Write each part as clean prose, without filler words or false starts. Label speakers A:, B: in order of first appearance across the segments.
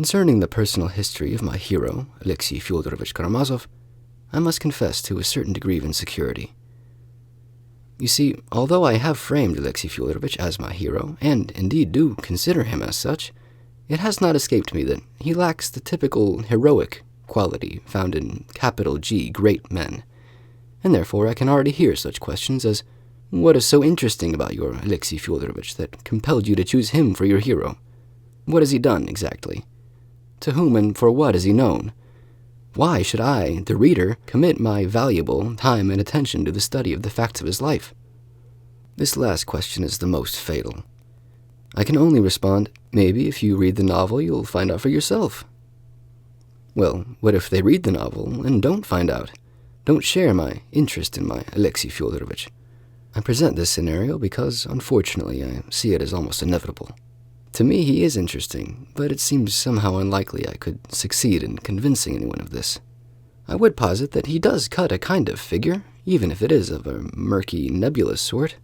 A: Concerning the personal history of my hero, Alexei Fyodorovich Karamazov, I must confess to a certain degree of insecurity. You see, although I have framed Alexei Fyodorovich as my hero, and indeed do consider him as such, it has not escaped me that he lacks the typical heroic quality found in capital G great men, and therefore I can already hear such questions as, what is so interesting about your Alexei Fyodorovich that compelled you to choose him for your hero? What has he done, exactly? To whom and for what is he known? Why should I, the reader, commit my valuable time and attention to the study of the facts of his life? This last question is the most fatal. I can only respond, maybe if you read the novel you'll find out for yourself. Well, what if they read the novel and don't find out? Don't share my interest in my Alexei Fyodorovich? I present this scenario because, unfortunately, I see it as almost inevitable. To me, he is interesting, but it seems somehow unlikely I could succeed in convincing anyone of this. I would posit that he does cut a kind of figure, even if it is of a murky, nebulous sort.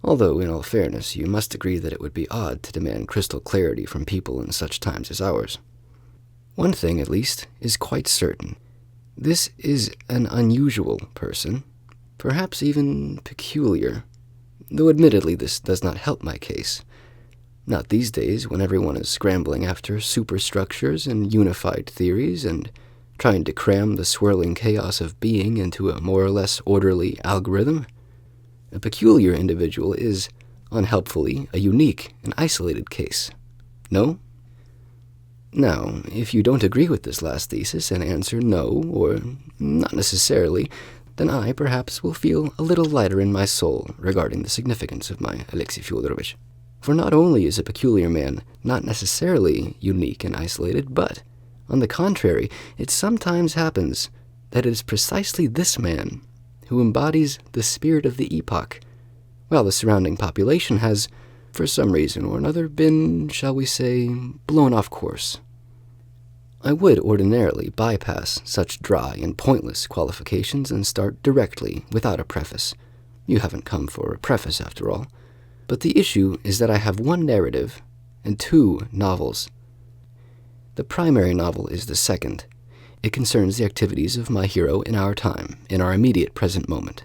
A: Although, in all fairness, you must agree that it would be odd to demand crystal clarity from people in such times as ours. One thing, at least, is quite certain. This is an unusual person, perhaps even peculiar, though admittedly this does not help my case. Not these days, when everyone is scrambling after superstructures and unified theories and trying to cram the swirling chaos of being into a more or less orderly algorithm. A peculiar individual is, unhelpfully, a unique and isolated case. No? Now, if you don't agree with this last thesis and answer no, or not necessarily, then I, perhaps, will feel a little lighter in my soul regarding the significance of my Alexei Fyodorovich. For not only is a peculiar man not necessarily unique and isolated, but, on the contrary, it sometimes happens that it is precisely this man who embodies the spirit of the epoch, while the surrounding population has, for some reason or another, been, shall we say, blown off course. I would ordinarily bypass such dry and pointless qualifications and start directly without a preface. You haven't come for a preface, after all. But the issue is that I have one narrative and two novels. The primary novel is the second. It concerns the activities of my hero in our time, in our immediate present moment.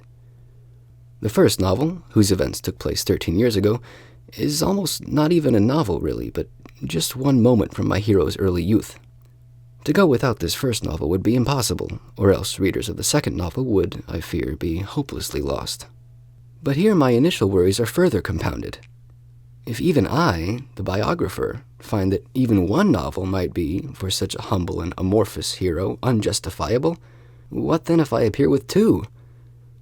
A: The first novel, whose events took place 13 years ago, is almost not even a novel, really, but just one moment from my hero's early youth. To go without this first novel would be impossible, or else readers of the second novel would, I fear, be hopelessly lost. But here my initial worries are further compounded. If even I, the biographer, find that even one novel might be, for such a humble and amorphous hero, unjustifiable, what then if I appear with two?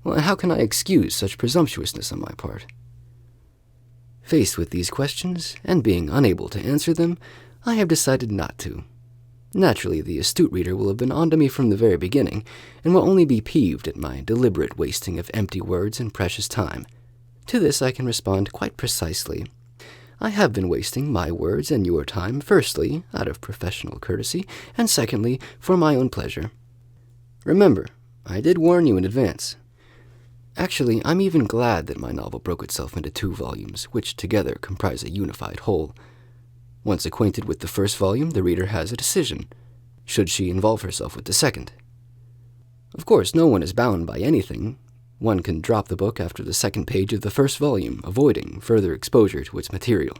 A: Well, how can I excuse such presumptuousness on my part? Faced with these questions, and being unable to answer them, I have decided not to. Naturally, the astute reader will have been onto me from the very beginning, and will only be peeved at my deliberate wasting of empty words and precious time. To this I can respond quite precisely. I have been wasting my words and your time, firstly, out of professional courtesy, and secondly, for my own pleasure. Remember, I did warn you in advance. Actually, I'm even glad that my novel broke itself into 2 volumes, which together comprise a unified whole. Once acquainted with the first volume, the reader has a decision. Should she involve herself with the second? Of course, no one is bound by anything. One can drop the book after the second page of the first volume, avoiding further exposure to its material.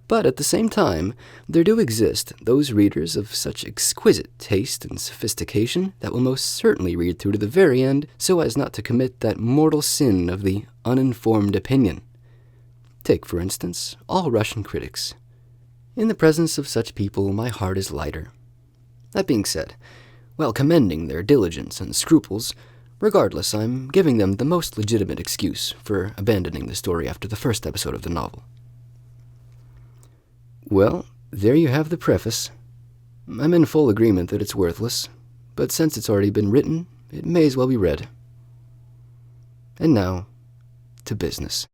A: But at the same time, there do exist those readers of such exquisite taste and sophistication that will most certainly read through to the very end so as not to commit that mortal sin of the uninformed opinion. Take, for instance, all Russian critics. In the presence of such people, my heart is lighter. That being said, while commending their diligence and scruples, regardless, I'm giving them the most legitimate excuse for abandoning the story after the first episode of the novel. Well, there you have the preface. I'm in full agreement that it's worthless, but since it's already been written, it may as well be read. And now, to business.